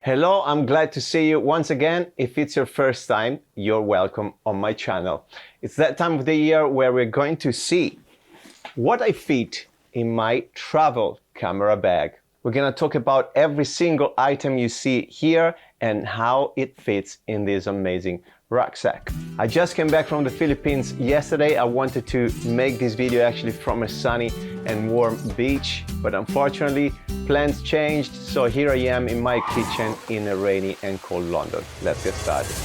Hello, I'm glad to see you once again. If it's your first time, you're welcome on my channel. It's that time of the year where we're going to see what I fit in my travel camera bag. We're gonna talk about every single item you see here and how it fits in this amazing rucksack. I just came back from the Philippines yesterday. I wanted to make this video actually from a sunny and warm beach, but unfortunately plans changed, so here I am in my kitchen in a rainy and cold London. Let's get started.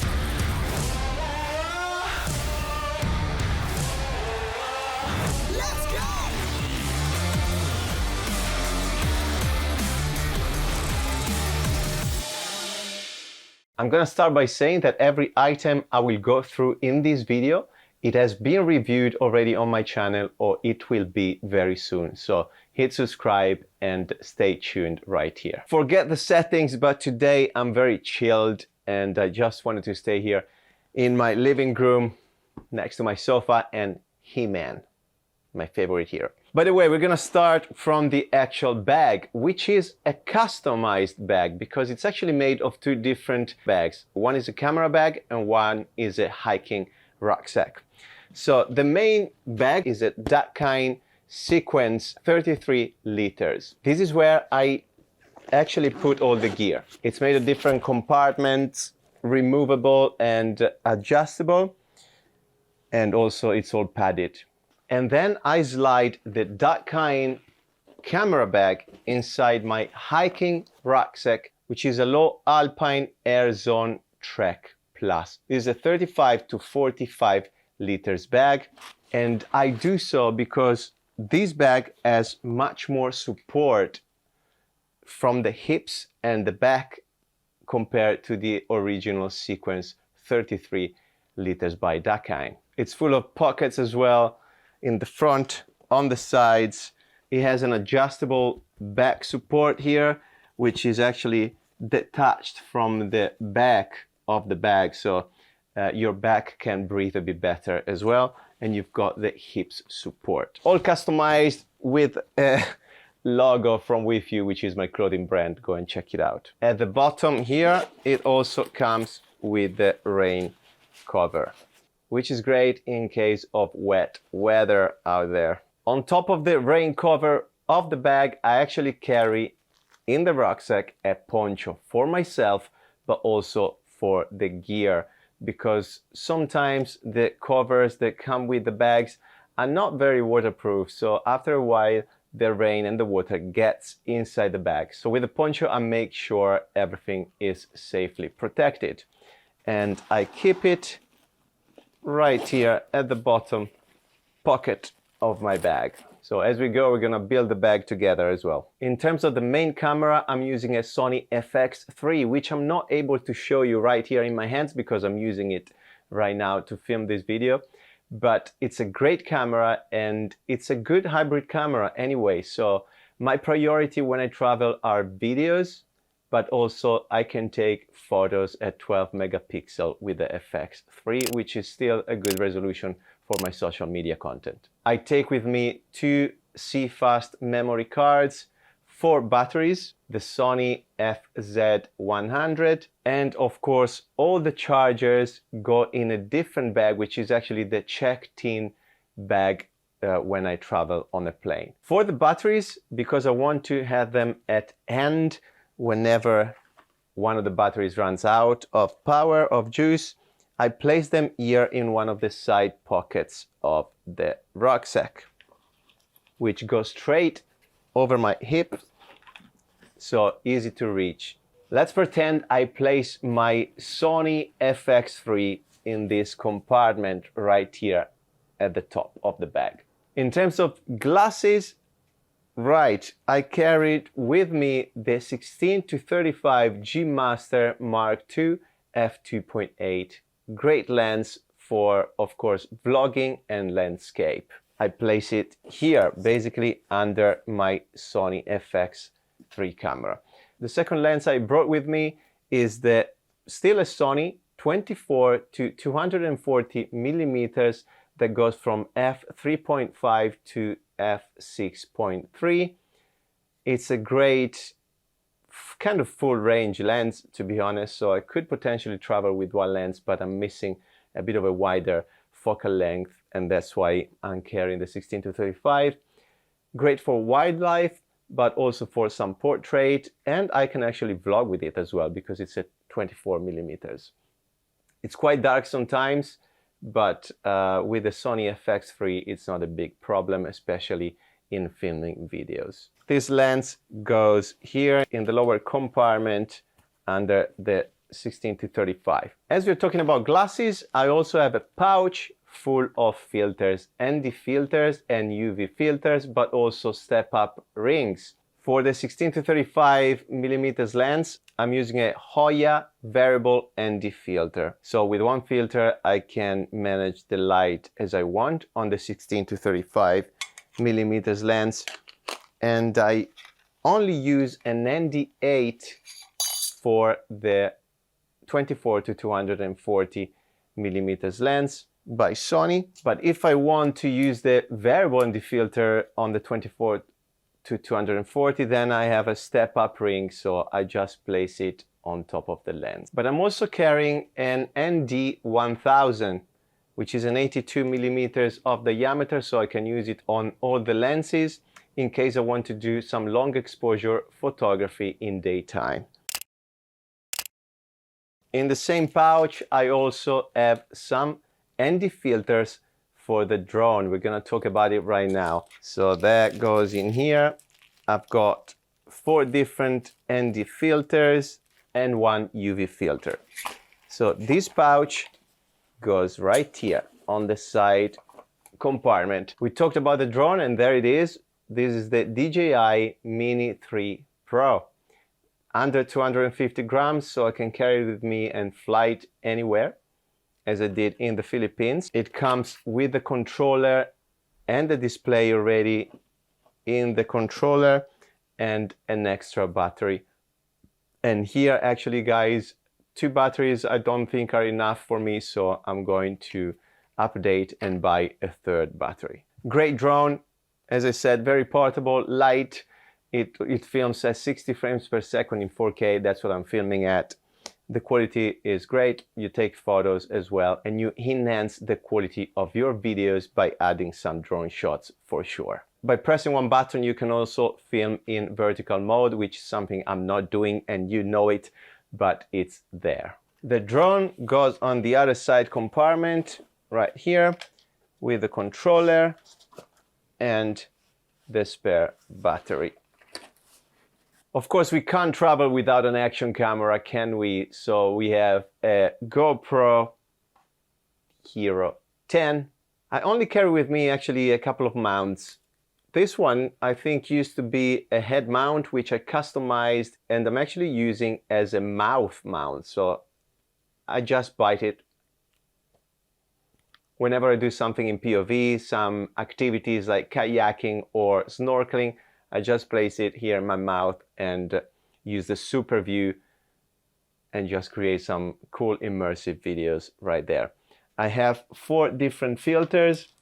I'm gonna start by saying that every item I will go through in this video, it has been reviewed already on my channel or it will be very soon. So hit subscribe and stay tuned right here. Forget the settings, but today I'm very chilled and I just wanted to stay here in my living room next to my sofa and He-Man, my favorite hero. By the way, we're gonna start from the actual bag, which is a customized bag because it's actually made of two different bags. One is a camera bag and one is a hiking rucksack. So the main bag is a DJI Sequence 33 liters. This is where I actually put all the gear. It's made of different compartments, removable and adjustable, and also it's all padded. And then I slide the DJI camera bag inside my hiking rucksack, which is a low alpine air zone Trek Plus. This is a 35 to 45 liters bag, and I do so because this bag has much more support from the hips and the back compared to the original Sequence 33 liters by DJI. It's full of pockets as well. In the front, on the sides, it has an adjustable back support here, which is actually detached from the back of the bag, so your back can breathe a bit better as well, and you've got the hips support. All customized with a logo from With You, which is my clothing brand. Go and check it out. At the bottom here, it also comes with the rain cover, which is great in case of wet weather out there. On top of the rain cover of the bag, I actually carry in the rucksack a poncho for myself, but also for the gear, because sometimes the covers that come with the bags are not very waterproof. So after a while, the rain and the water gets inside the bag. So with the poncho, I make sure everything is safely protected. And I keep it right here at the bottom pocket of my bag. So as we go, we're gonna build the bag together as well. In terms of the main camera, I'm using a Sony FX3, which I'm not able to show you right here in my hands because I'm using it right now to film this video. But it's a great camera and it's a good hybrid camera anyway. So my priority when I travel are videos, but also I can take photos at 12 megapixel with the FX3, which is still a good resolution for my social media content. I take with me two CFast memory cards, 4 batteries, the Sony FZ100, and of course all the chargers go in a different bag, which is actually the checked-in bag when I travel on a plane. For the batteries, because I want to have them at hand whenever one of the batteries runs out of power, of juice, I place them here in one of the side pockets of the rucksack, which goes straight over my hip, so easy to reach. Let's pretend I place my Sony FX3 in this compartment right here at the top of the bag. In terms of glasses, right, I carried with me the 16 to 35 G Master markII f2.8. Great lens for, of course, vlogging and landscape. I place it here, basically under my Sony FX3 camera. The second lens I brought with me is still a Sony 24 to 240 millimeters that goes from f3.5 to f6.3. It's a great kind of full range lens, to be honest, so I could potentially travel with one lens, but I'm missing a bit of a wider focal length, and that's why I'm carrying the 16-35. Great for wildlife, but also for some portrait, and I can actually vlog with it as well because it's at 24 millimeters. It's quite dark sometimes, but with the Sony FX3 it's not a big problem, especially in filming videos. This lens goes here in the lower compartment under the 16-35. As we're talking about glasses, I also have a pouch full of filters, ND filters and UV filters, but also step-up rings. For the 16-35 millimeters lens, I'm using a Hoya variable ND filter. So with one filter, I can manage the light as I want on the 16-35 millimeters lens. And I only use an ND8 for the 24-240 millimeters lens by Sony. But if I want to use the variable ND filter on the 24-240, then I have a step-up ring, so I just place it on top of the lens. But I'm also carrying an ND1000, which is an 82 millimeters of diameter, so I can use it on all the lenses in case I want to do some long exposure photography in daytime. In the same pouch, I also have some ND filters for the drone. We're gonna talk about it right now. So that goes in here. I've got 4 different ND filters and 1 UV filter. So this pouch goes right here on the side compartment. We talked about the drone, and there it is. This is the DJI MIni 3 Pro. Under 250 grams, so I can carry it with me and fly it anywhere, as I did in the Philippines. It comes with the controller and the display already in the controller and an extra battery. And here, actually, guys, 2 batteries I don't think are enough for me, so I'm going to update and buy a 3rd battery. Great drone, as I said, very portable, light. It films at 60 frames per second in 4K. That's what I'm filming at. The quality is great. You take photos as well, and you enhance the quality of your videos by adding some drone shots for sure. By pressing one button, you can also film in vertical mode, which is something I'm not doing, and you know it, but it's there. The drone goes on the other side compartment right here with the controller and the spare battery. Of course, we can't travel without an action camera, can we? So we have a GoPro Hero 10. I only carry with me actually a couple of mounts. This one, I think, used to be a head mount, which I customized, and I'm actually using as a mouth mount. So I just bite it whenever I do something in POV, some activities like kayaking or snorkeling. I just place it here in my mouth and use the super view and just create some cool immersive videos right there. I have 4 different filters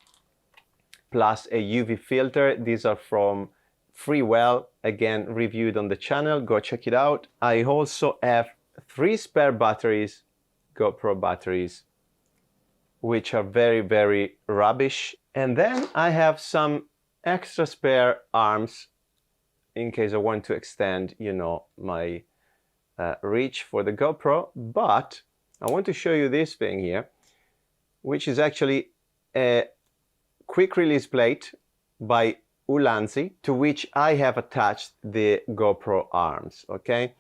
plus a UV filter. These are from Freewell, again reviewed on the channel, go check it out. I also have 3 spare batteries, GoPro batteries, which are very, very rubbish. And then I have some extra spare arms in case I want to extend, you know, my reach for the GoPro. But I want to show you this thing here, which is actually a quick release plate by Ulanzi, to which I have attached the GoPro arms, okay?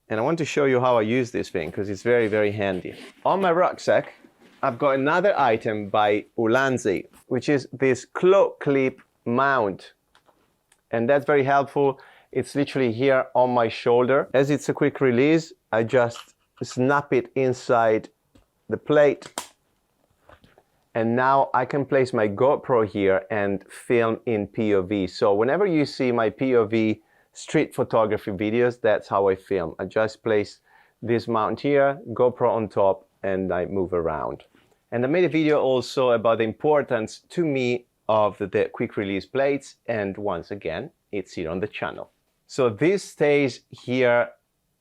And I want to show you how I use this thing because it's very, very handy. On my rucksack, I've got another item by Ulanzi, which is this claw clip mount. And that's very helpful. It's literally here on my shoulder. As it's a quick release, I just snap it inside the plate. And now I can place my GoPro here and film in POV. So whenever you see my POV street photography videos, that's how I film. I just place this mount here, GoPro on top, and I move around. And I made a video also about the importance to me of the quick release plates, and once again, it's here on the channel. So this stays here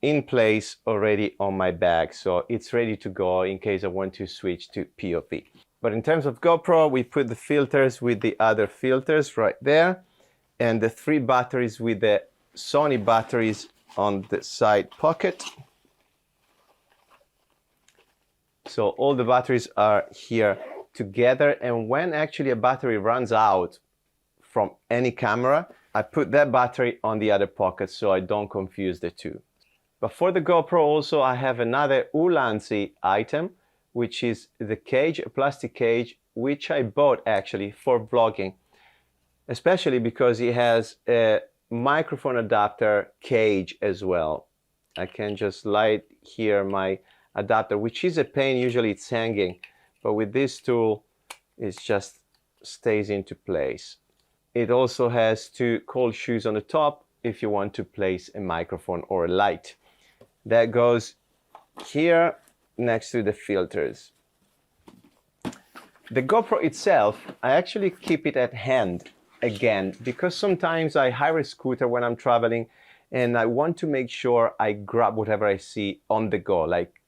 in place already on my bag, so it's ready to go in case I want to switch to POV. But in terms of GoPro, we put the filters with the other filters right there, and the 3 batteries with the Sony batteries on the side pocket. So all the batteries are here together, and when actually a battery runs out from any camera, I put that battery on the other pocket so I don't confuse the two. But for the GoPro also I have another Ulanzi item, which is the cage, a plastic cage, which I bought actually for vlogging, especially because it has a microphone adapter cage as well. I can just slide here my adapter, which is a pain, usually it's hanging, but with this tool it just stays into place. It also has 2 cold shoes on the top if you want to place a microphone or a light. That goes here next to the filters. The GoPro itself, I actually keep it at hand again, because sometimes I hire a scooter when I'm traveling and I want to make sure I grab whatever I see on the go, like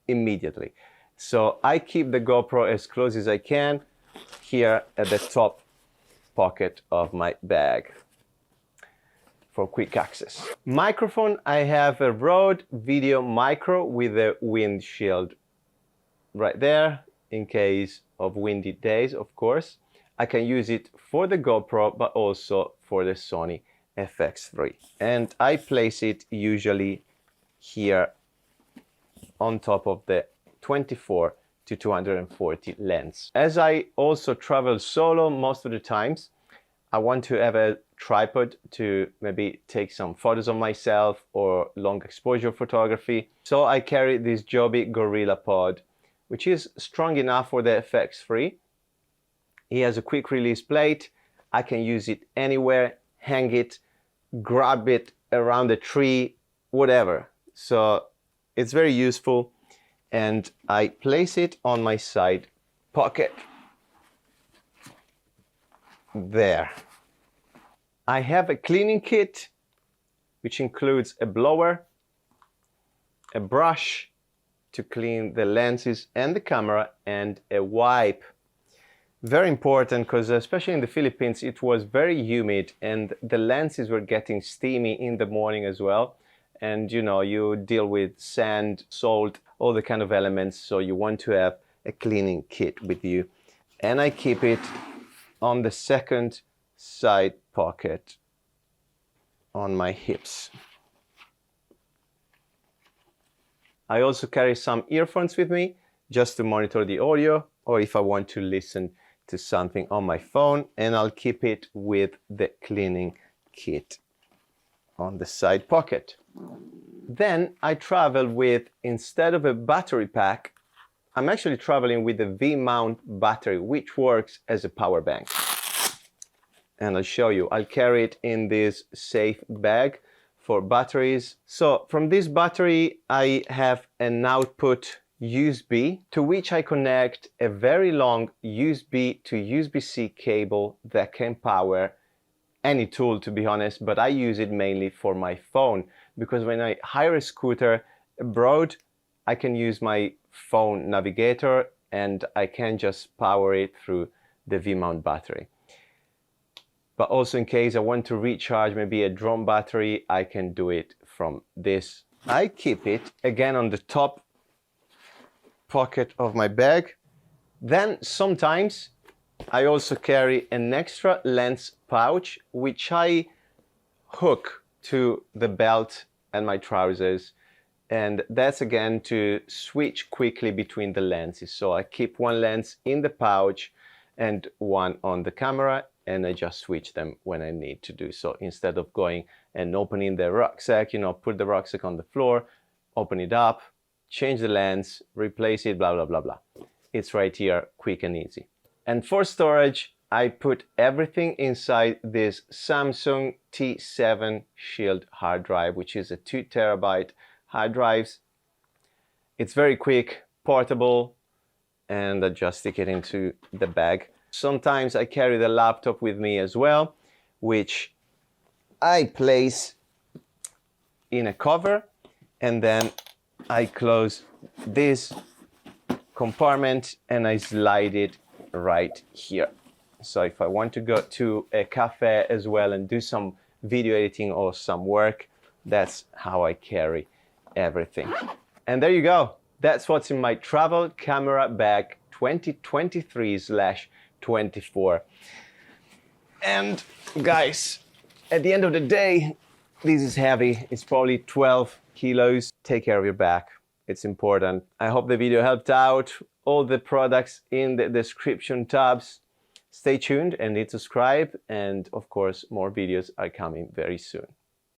immediately. So I keep the GoPro as close as I can here at the top pocket of my bag for quick access. Microphone, I have a Rode VideoMicro with a windshield right there in case of windy days, of course. I can use it for the GoPro but also for the Sony FX3, and I place it usually here on top of the 24 to 240 lens. As I also travel solo most of the times, I want to have a tripod to maybe take some photos of myself or long exposure photography. So I carry this JOBY gorillapod, which is strong enough for the FX3. It has a quick release plate. I can use it anywhere, hang it, grab it around a tree, whatever. So it's very useful, and I place it on my side pocket. There. I have a cleaning kit, which includes a blower, a brush to clean the lenses and the camera, and a wipe. Very important, because especially in the Philippines, it was very humid and the lenses were getting steamy in the morning as well. And you know, you deal with sand, salt, all the kind of elements, so you want to have a cleaning kit with you. And I keep it on the second side pocket on my hips. I also carry some earphones with me just to monitor the audio, or if I want to listen to something on my phone, and I'll keep it with the cleaning kit on the side pocket. Then I travel with, instead of a battery pack, I'm actually traveling with a V-Mount battery, which works as a power bank. And I'll show you. I'll carry it in this safe bag for batteries. So from this battery, I have an output USB to which I connect a very long USB to USB-C cable that can power any tool, to be honest, but I use it mainly for my phone, because when I hire a scooter abroad, I can use my phone navigator and I can just power it through the V-Mount battery. But also in case I want to recharge maybe a drone battery, I can do it from this. I keep it again on the top pocket of my bag. Then sometimes I also carry an extra lens pouch, which I hook to the belt and my trousers. And that's again to switch quickly between the lenses. So I keep one lens in the pouch and one on the camera, and I just switch them when I need to do so, instead of going and opening the rucksack, you know, put the rucksack on the floor, open it up, change the lens, replace it, blah, blah, blah, blah. It's right here, quick and easy. And for storage, I put everything inside this Samsung T7 Shield hard drive, which is a 2 terabyte hard drive. It's very quick, portable, and I just stick it into the bag. Sometimes I carry the laptop with me as well, which I place in a cover, and then I close this compartment and I slide it right here. So if I want to go to a cafe as well and do some video editing or some work, that's how I carry everything. And there you go. That's what's in my travel camera bag 2023/24. And guys, at the end of the day, this is heavy. It's probably 12 kilos. Take care of your back. It's important. I hope the video helped out. All the products in the description tabs. Stay tuned and hit subscribe. And of course, more videos are coming very soon.